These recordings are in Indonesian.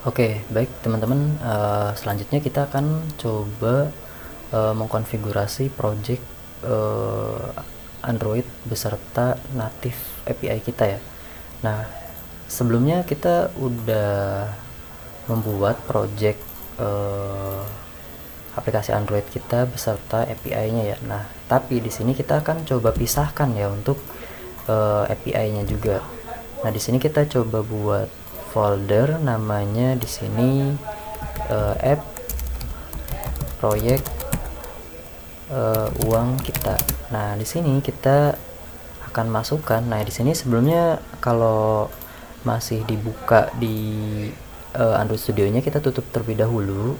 Oke, baik teman-teman. Selanjutnya kita akan coba mengkonfigurasi project Android beserta native API kita ya. Nah, sebelumnya kita udah membuat project aplikasi Android kita beserta API-nya ya. Nah, tapi di sini kita akan coba pisahkan ya untuk API-nya juga. Nah, di sini kita coba buat folder namanya di sini app proyek uang kita. Nah, di sini kita akan masukkan. Nah, di sini sebelumnya kalau masih dibuka di Android Studio-nya kita tutup terlebih dahulu.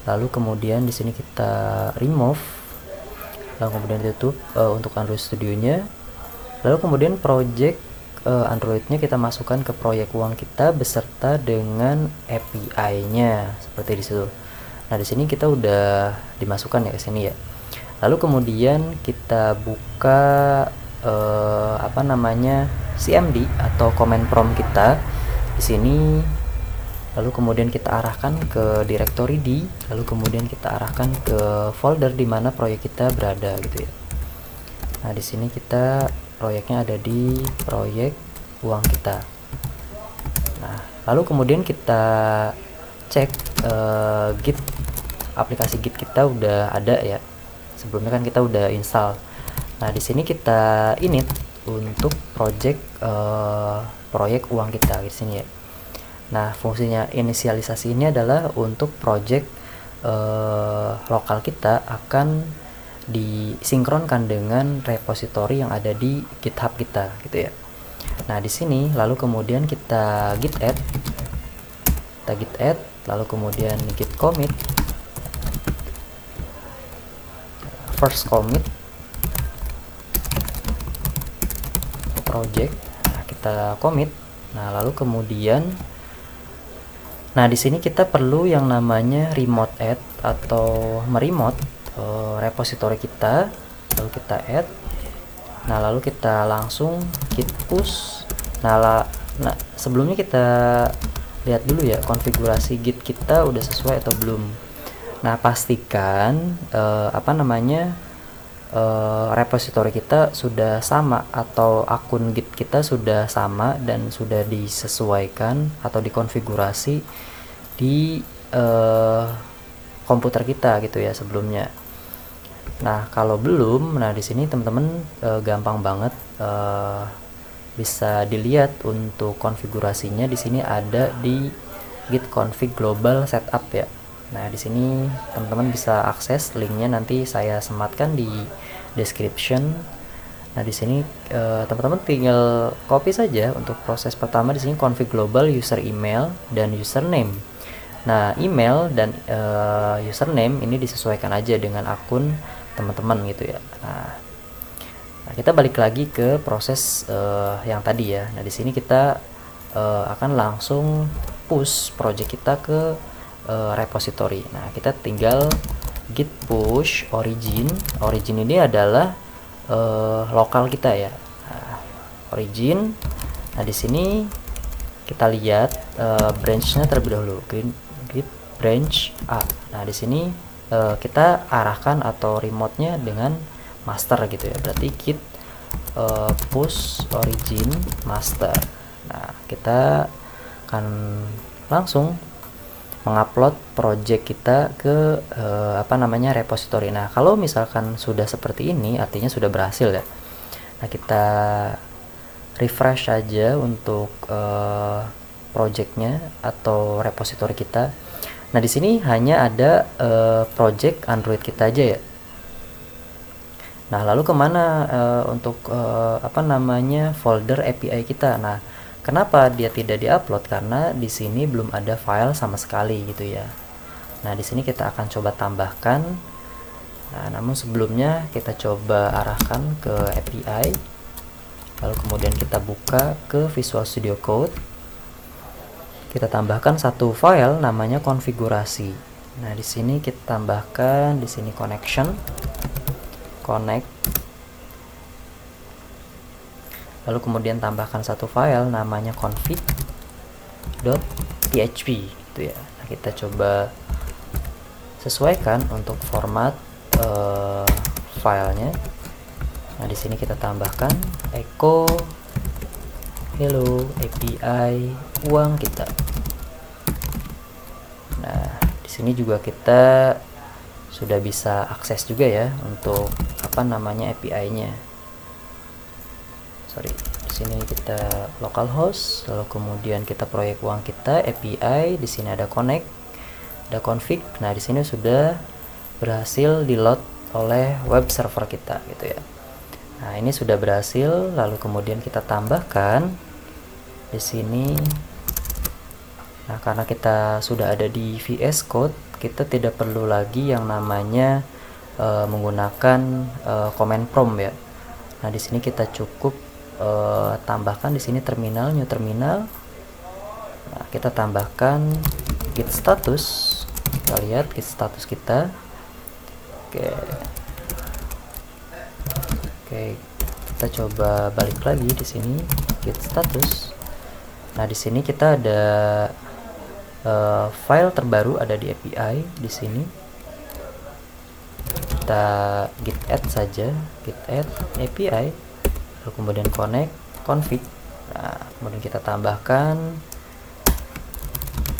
Lalu kemudian di sini kita remove. Lalu kemudian tutup untuk Android Studio-nya. Lalu kemudian project Android-nya kita masukkan ke proyek uang kita beserta dengan API-nya seperti di situ. Nah, di sini kita udah dimasukkan ya ke sini ya. Lalu kemudian kita buka CMD atau command prompt kita di sini. Lalu kemudian kita arahkan ke directory D, lalu kemudian kita arahkan ke folder di mana proyek kita berada gitu ya. Nah, di sini kita proyeknya ada di proyek uang kita. Nah, lalu kemudian kita cek Git, aplikasi Git kita udah ada ya. Sebelumnya kan kita udah install. Nah, di sini kita init untuk project proyek uang kita di sini ya. Nah, fungsinya inisialisasi ini adalah untuk project lokal kita akan disinkronkan dengan repository yang ada di GitHub kita gitu ya. Nah, di sini lalu kemudian kita git add, lalu kemudian git commit, first commit project. Nah, kita commit. Nah, lalu kemudian di sini kita perlu yang namanya remote add atau meremote repository kita, lalu kita add. Nah, lalu kita langsung git push. Nah, sebelumnya kita lihat dulu ya konfigurasi git kita udah sesuai atau belum. Nah, pastikan repository kita sudah sama atau akun git kita sudah sama dan sudah disesuaikan atau dikonfigurasi di komputer kita gitu ya sebelumnya. Nah, kalau belum, di sini teman-teman gampang banget bisa dilihat untuk konfigurasinya. Di sini ada di git config global setup ya. Nah, di sini teman-teman bisa akses linknya, nanti saya sematkan di description. Nah, di sini teman-teman tinggal copy saja untuk proses pertama. Di sini config global user email dan username. Nah, email dan username ini disesuaikan aja dengan akun teman-teman gitu ya. Nah, kita balik lagi ke proses yang tadi ya. Nah, di sini kita akan langsung push project kita ke repository. Nah, kita tinggal git push origin. Origin ini adalah lokal kita ya. Nah, origin. Nah, di sini kita lihat branch-nya terlebih dahulu. Git branch A. Nah, di sini kita arahkan atau remote-nya dengan master gitu ya. Berarti git push origin master. Nah, kita akan langsung mengupload project kita ke repository. Nah, kalau misalkan sudah seperti ini artinya sudah berhasil ya. Nah, kita refresh saja untuk projectnya atau repository kita. Nah, di sini hanya ada project Android kita aja ya. Nah, lalu kemana untuk folder API kita? Nah, kenapa dia tidak diupload? Karena di sini belum ada file sama sekali gitu ya. Nah, di sini kita akan coba tambahkan. Nah, namun sebelumnya kita coba arahkan ke API. Lalu kemudian kita buka ke Visual Studio Code. Kita tambahkan satu file namanya konfigurasi. Nah, di sini kita tambahkan di sini connection, connect. Lalu kemudian tambahkan satu file namanya config.php gitu gitu ya. Nah, kita coba sesuaikan untuk format filenya. Nah, di sini kita tambahkan echo hello API uang kita. Nah, di sini juga kita sudah bisa akses juga ya untuk apa namanya API-nya. Sorry, di sini kita localhost, lalu kemudian kita proyek uang kita API. Di sini ada connect, ada config. Nah, di sini sudah berhasil di load oleh web server kita gitu ya. Nah, ini sudah berhasil. Lalu kemudian kita tambahkan di sini. Nah, karena kita sudah ada di VS Code, kita tidak perlu lagi yang namanya menggunakan command prompt ya. Nah, di sini kita cukup tambahkan di sini terminal, new terminal. Nah, kita tambahkan git status. Kita lihat git status kita. Oke, kita coba balik lagi di sini git status. Nah, di sini kita ada file terbaru ada di API di sini. Kita git add saja, git add API, lalu kemudian connect, config. Nah, kemudian kita tambahkan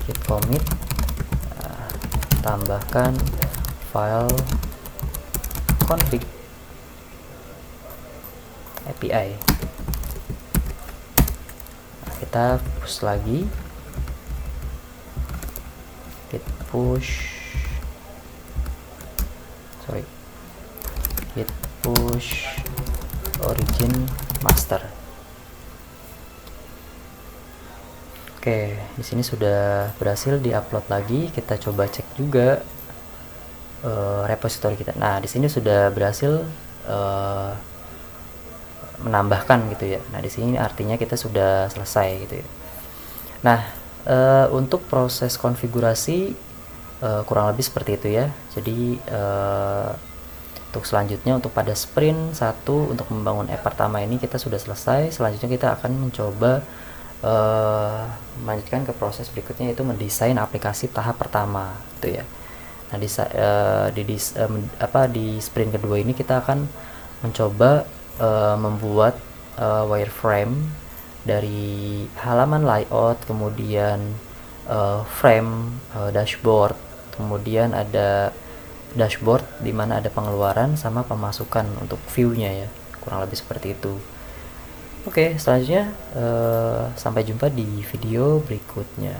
git commit, tambahkan file config API. Nah, kita push lagi, git push origin master. Oke, di sini sudah berhasil diupload lagi. Kita coba cek juga repository kita. Nah, di sini sudah berhasil menambahkan gitu ya. Nah, di sini artinya kita sudah selesai gitu ya. Nah, untuk proses konfigurasi kurang lebih seperti itu ya. Jadi untuk selanjutnya, untuk pada sprint 1 untuk membangun app pertama ini kita sudah selesai. Selanjutnya kita akan mencoba melanjutkan ke proses berikutnya, yaitu mendesain aplikasi tahap pertama gitu ya. Nah, di sprint kedua ini kita akan mencoba membuat wireframe dari halaman layout, kemudian frame, dashboard, kemudian ada dashboard di mana ada pengeluaran sama pemasukan untuk view-nya ya, kurang lebih seperti itu. Oke, selanjutnya sampai jumpa di video berikutnya.